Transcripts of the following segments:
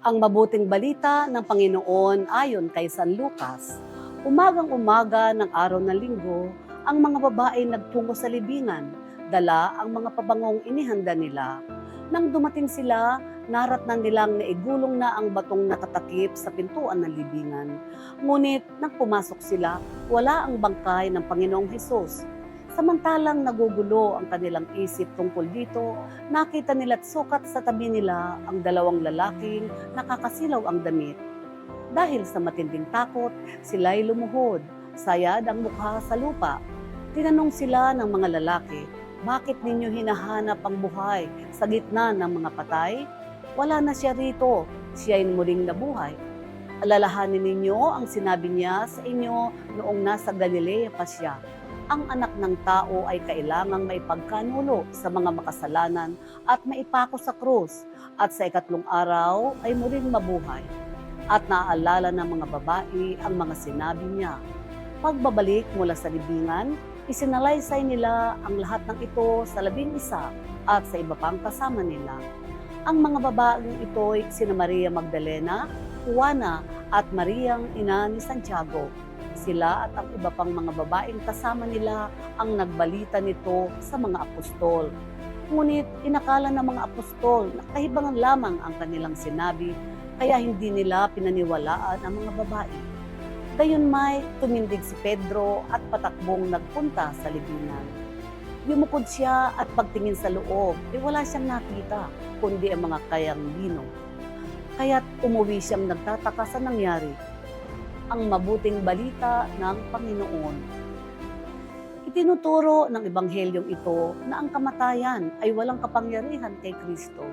Ang mabuting balita ng Panginoon ayon kay San Lucas. Umagang-umaga ng araw ng linggo, ang mga babae nagtungo sa libingan, dala ang mga pabangong inihanda nila. Nang dumating sila, naratnan nilang naigulong na ang batong nakatakip sa pintuan ng libingan. Ngunit nang pumasok sila, wala ang bangkay ng Panginoong Hesus. Samantalang nagugulo ang kanilang isip tungkol dito, nakita nila't sukat sa tabi nila ang dalawang lalaking nakakasilaw ang damit. Dahil sa matinding takot, sila'y lumuhod, sayad ang mukha sa lupa. Tinanong sila ng mga lalaki, "Bakit ninyo hinahanap ang buhay sa gitna ng mga patay? Wala na siya rito, siya'y muling nabuhay. Alalahanin ninyo ang sinabi niya sa inyo noong nasa Galilea pa siya. Ang anak ng tao ay kailangang maipagkanulo sa mga makasalanan at maipako sa krus, at sa ikatlong araw ay muling mabuhay." At naaalala ng mga babae ang mga sinabi niya. Pagbabalik mula sa libingan, isinalaysay nila ang lahat ng ito sa 11 at sa iba pang kasama nila. Ang mga babaeng ito'y sina Maria Magdalena, Juana at Mariang ina ni Santiago. Sila at ang iba pang mga babaeng kasama nila ang nagbalita nito sa mga apostol. Ngunit inakala ng mga apostol na kahibangan lamang ang kanilang sinabi, kaya hindi nila pinaniwalaan ang mga babae. Gayunmay, tumindig si Pedro at patakbong nagpunta sa libingan. Yumukod siya at pagtingin sa loob, wala siyang nakita, kundi ang mga kayang lino. Kaya't umuwi siyang nagtataka sa nangyari. Ang mabuting balita ng Panginoon. Itinuturo ng Ebanghelyong ito na ang kamatayan ay walang kapangyarihan kay Kristo.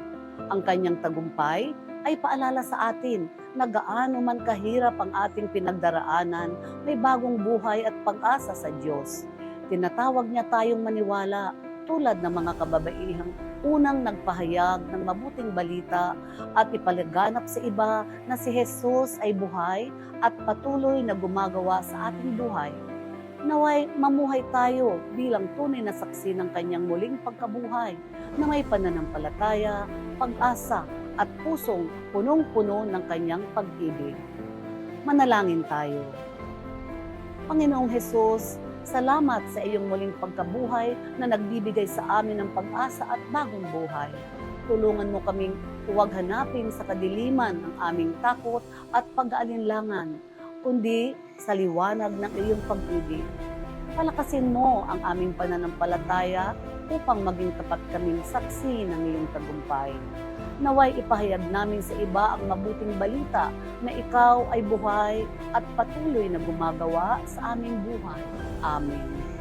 Ang kanyang tagumpay ay paalala sa atin na gaano man kahirap ang ating pinagdaraanan, may bagong buhay at pag-asa sa Diyos. Tinatawag niya tayong maniwala tulad ng mga kababaihang unang nagpahayag ng mabuting balita at ipalaganap sa iba na si Jesus ay buhay at patuloy na gumagawa sa ating buhay. Naway mamuhay tayo bilang tunay na saksi ng kanyang muling pagkabuhay na may pananampalataya, pag-asa at pusong punong-puno ng kanyang pag-ibig. Manalangin tayo. Panginoong Jesus, salamat sa iyong muling pagkabuhay na nagbibigay sa amin ng pag-asa at bagong buhay. Tulungan mo kaming huwag hanapin sa kadiliman ang aming takot at pag-aalinlangan, kundi sa liwanag ng iyong pag-ibig. Palakasin mo ang aming pananampalataya upang maging tapat kaming saksi ng iyong tagumpay. Naway ipahayag namin sa iba ang mabuting balita na ikaw ay buhay at patuloy na gumagawa sa aming buhay. Amen.